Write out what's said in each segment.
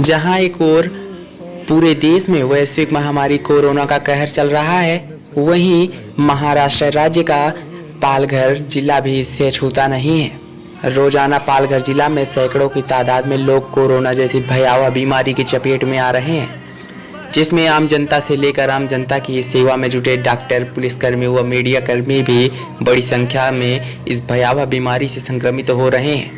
जहां एक ओर पूरे देश में वैश्विक महामारी कोरोना का कहर चल रहा है, वहीं महाराष्ट्र राज्य का पालघर जिला भी इससे छूता नहीं है। रोजाना पालघर जिला में सैकड़ों की तादाद में लोग कोरोना जैसी भयावह बीमारी की चपेट में आ रहे हैं, जिसमें आम जनता से लेकर आम जनता की सेवा में जुटे डॉक्टर, पुलिसकर्मी व मीडिया कर्मी भी बड़ी संख्या में इस भयावह बीमारी से संक्रमित हो रहे हैं।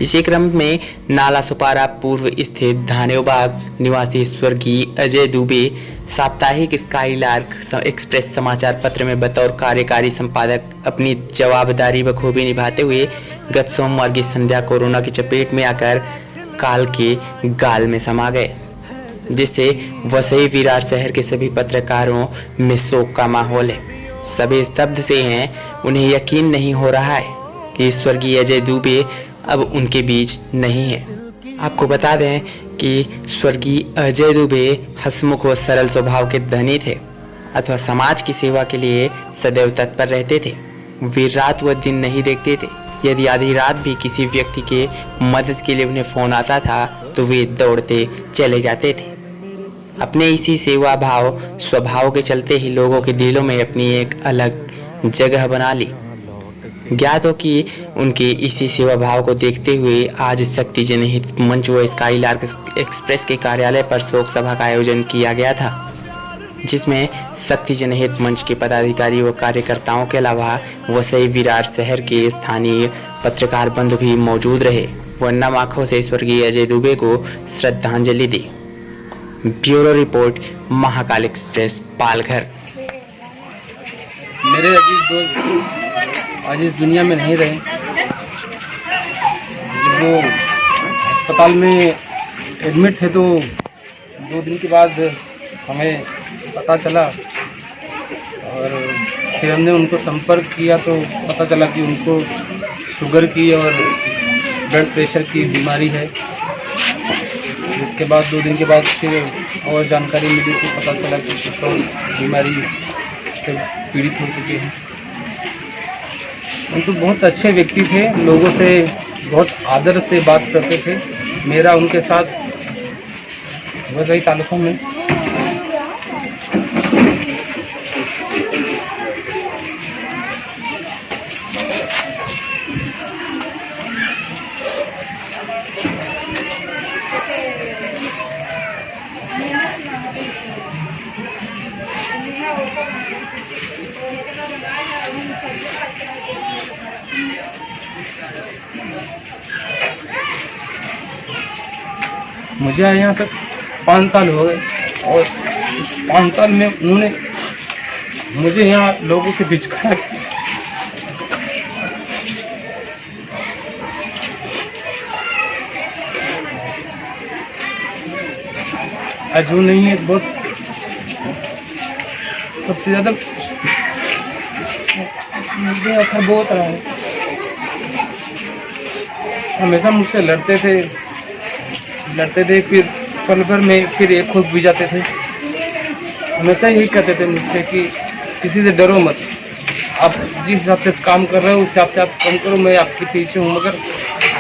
इसी क्रम में नाला सुपारा पूर्व स्थित धानेबाग निवासी स्वर्गीय अजय दुबे साप्ताहिक स्काईलार्क एक्सप्रेस समाचार पत्र में बतौर कार्यकारी संपादक अपनी जवाबदारी बखूबी निभाते हुए गत सोमवार की संध्या कोरोना की चपेट में आकर काल के गाल में समा गए, जिससे वसई विरार शहर के सभी पत्रकारों में शोक का माहौल है। सभी स्तब्ध से हैं। उन्हें यकीन नहीं हो रहा है कि स्वर्गीय अजय दुबे अब उनके बीच नहीं है। आपको बता दें कि स्वर्गीय अजय दुबे हंसमुख व सरल स्वभाव के धनी थे अथवा समाज की सेवा के लिए सदैव तत्पर रहते थे। वे रात व दिन नहीं देखते थे। यदि आधी रात भी किसी व्यक्ति के मदद के लिए उन्हें फोन आता था तो वे दौड़ते चले जाते थे। अपने इसी सेवा भाव स्वभाव के चलते ही लोगों के दिलों में अपनी एक अलग जगह बना ली। ज्ञात हो कि उनके इसी सेवा भाव को देखते हुए आज शक्ति जनहित मंच व स्काईलार्क एक्सप्रेस के कार्यालय पर शोक सभा का आयोजन किया गया था, जिसमें शक्ति जनहित मंच के पदाधिकारी व कार्यकर्ताओं के अलावा वसई विरार शहर के स्थानीय पत्रकार बंधु भी मौजूद रहे व नम आंखों से स्वर्गीय अजय दुबे को श्रद्धांजलि दी। Bureau report, Mahakal express, Palghar. मेरे अजीज दोस्त आज इस दुनिया में नहीं रहे। जब वो अस्पताल में एडमिट थे तो 2 दिन के बाद हमें पता चला और फिर हमने उनको संपर्क किया तो पता चला कि उनको शुगर की और ब्लड प्रेशर की बीमारी है। इसके बाद 2 दिन के बाद फिर और जानकारी मिली तो पता चला कि कुछ और बीमारी से पीड़ित हो चुके हैं। तो बहुत अच्छे व्यक्ति थे, लोगों से बहुत आदर से बात करते थे। मेरा उनके साथ वसई तालुका में मुझे यहाँ तक 5 साल हो गए और 5 साल में उन्होंने मुझे यहाँ लोगों के बीच खड़ा किया। आज जो नहीं है बहुत सबसे ज़्यादा मुझे अच्छा बहुत रहा है। हमेशा मुझसे लड़ते थे, फिर पल भर में फिर एक खुद भी जाते थे। हमेशा यही कहते थे मुझसे कि किसी से डरो मत, आप जिस हिसाब से काम कर रहे हो उस हिसाब से आप काम करो, मैं आपके पीछे हूँ। मगर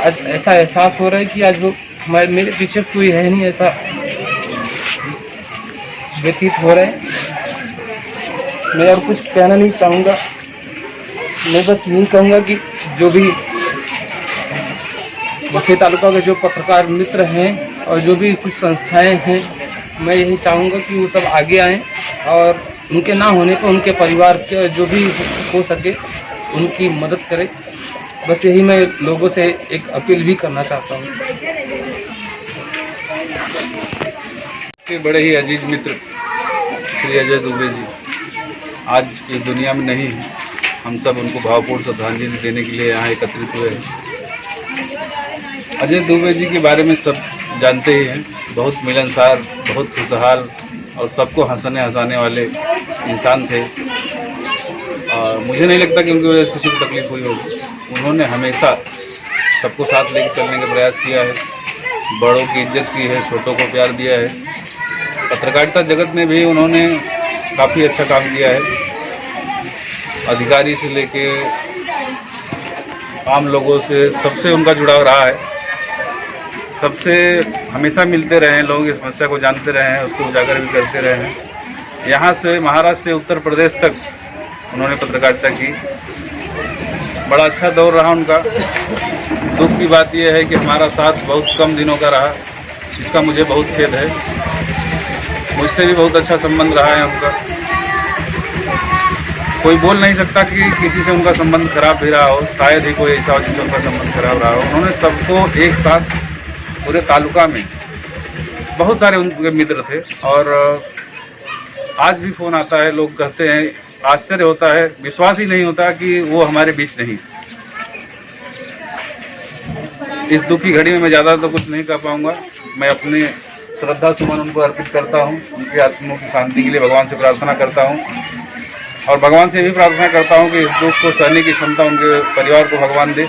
आज ऐसा एहसास हो रहा है कि आज वो मेरे पीछे कोई है नहीं, ऐसा व्यतीत हो रहा है। मैं और कुछ कहना नहीं चाहूँगा। मैं बस यही कहूँगा कि जो भी वसई तालुका के जो पत्रकार मित्र हैं और जो भी कुछ संस्थाएं हैं, मैं यही चाहूँगा कि वो सब आगे आएँ और उनके ना होने पर उनके परिवार के जो भी हो सके उनकी मदद करें। बस यही मैं लोगों से एक अपील भी करना चाहता हूँ। बड़े ही अजीज मित्र श्री अजय दुबे जी आज इस दुनिया में नहीं है। हम सब उनको भावपूर्ण श्रद्धांजलि देने के लिए यहाँ एकत्रित हुए हैं। अजय दुबे जी के बारे में सब जानते ही हैं। बहुत मिलनसार, बहुत खुशहाल और सबको हंसाने वाले इंसान थे। और मुझे नहीं लगता कि उनकी वजह से किसी को तकलीफ हुई होगी। उन्होंने हमेशा सबको साथ लेकर चलने का प्रयास किया है, बड़ों की इज्जत की है, छोटों को प्यार दिया है। पत्रकारिता जगत में भी उन्होंने काफ़ी अच्छा काम किया है। अधिकारी से लेके आम लोगों से सबसे उनका जुड़ाव रहा है। सबसे हमेशा मिलते रहे हैं, लोगों की समस्या को जानते रहे हैं, उसको उजागर भी करते रहे हैं। यहाँ से महाराष्ट्र से उत्तर प्रदेश तक उन्होंने पत्रकारिता की। बड़ा अच्छा दौर रहा उनका। दुख की बात यह है कि हमारा साथ बहुत कम दिनों का रहा, इसका मुझे बहुत खेद है। मुझसे भी बहुत अच्छा संबंध रहा है उनका। कोई बोल नहीं सकता कि किसी से उनका संबंध खराब भी रहा हो, शायद ही कोई ऐसा हो जिससे उनका संबंध खराब रहा हो। उन्होंने सबको एक साथ पूरे तालुका में, बहुत सारे उनके मित्र थे। और आज भी फ़ोन आता है, लोग कहते हैं, आश्चर्य होता है, विश्वास ही नहीं होता कि वो हमारे बीच नहीं। इस दुख की घड़ी में मैं ज़्यादा तो कुछ नहीं कह पाऊँगा। मैं अपने श्रद्धा सुमन उनको अर्पित करता हूँ, उनकी आत्मा की शांति के लिए भगवान से प्रार्थना करता हूँ। और भगवान से भी प्रार्थना करता हूँ कि इस दुख को सहने की क्षमता उनके परिवार को भगवान दे।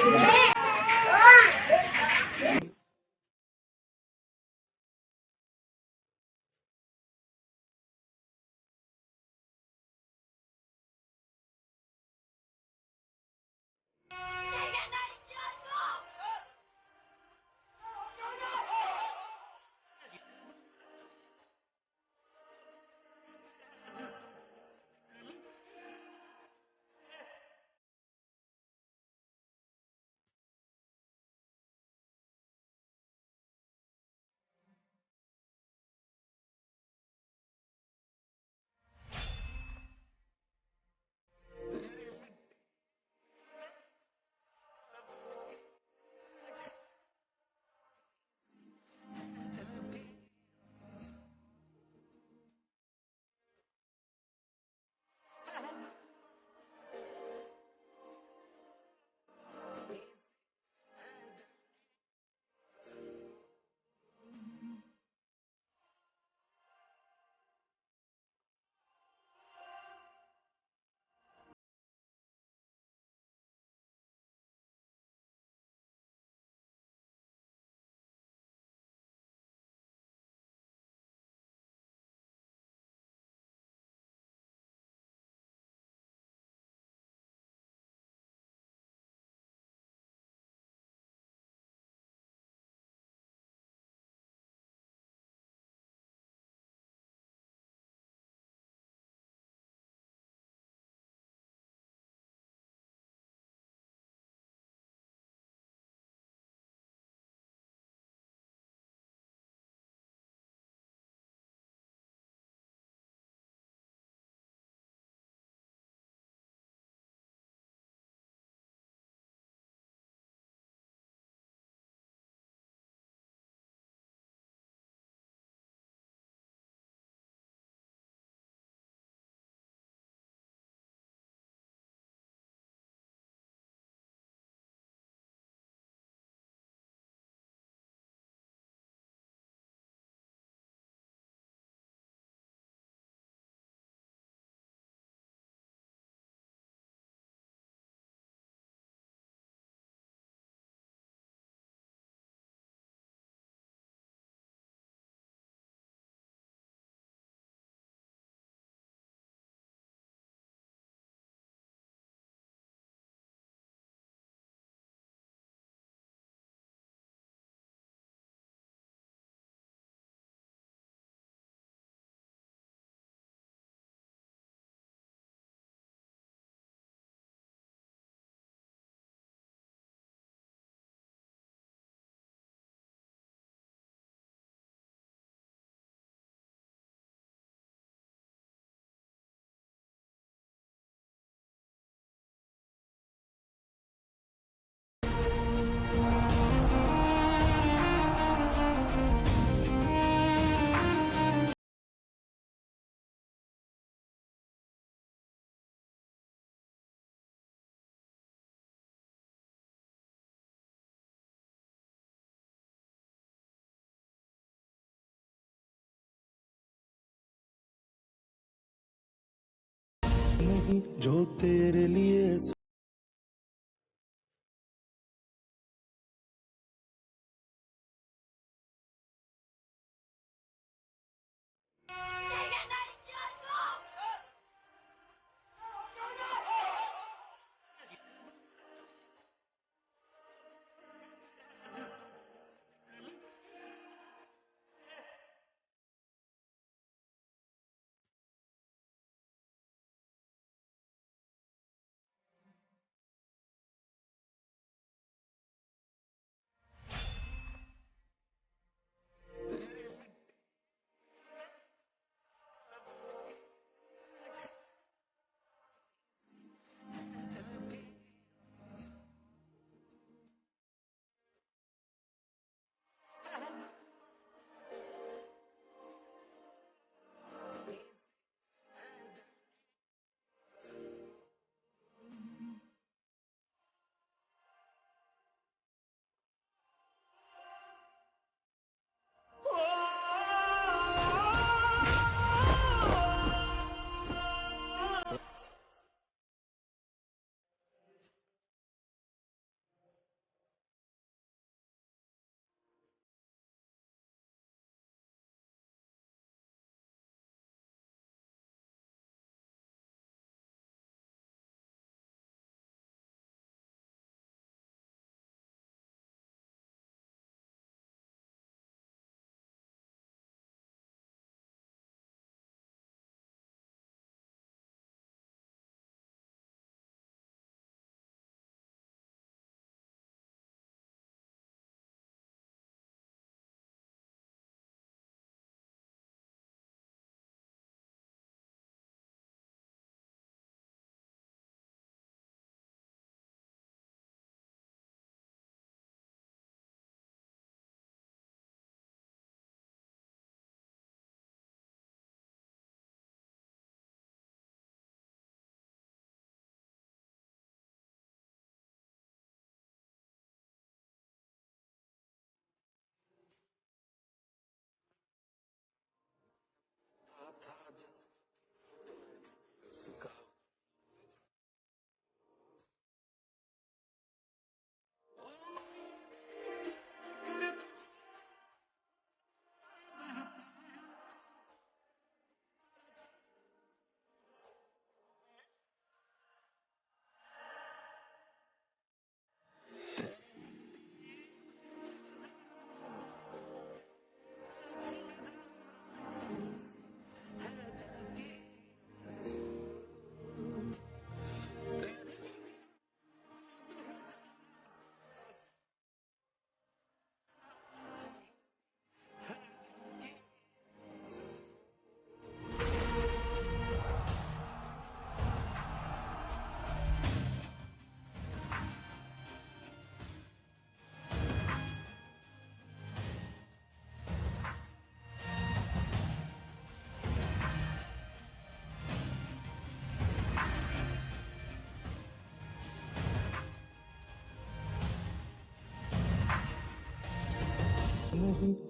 जो तेरे लिए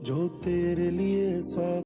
जो तेरे लिए 100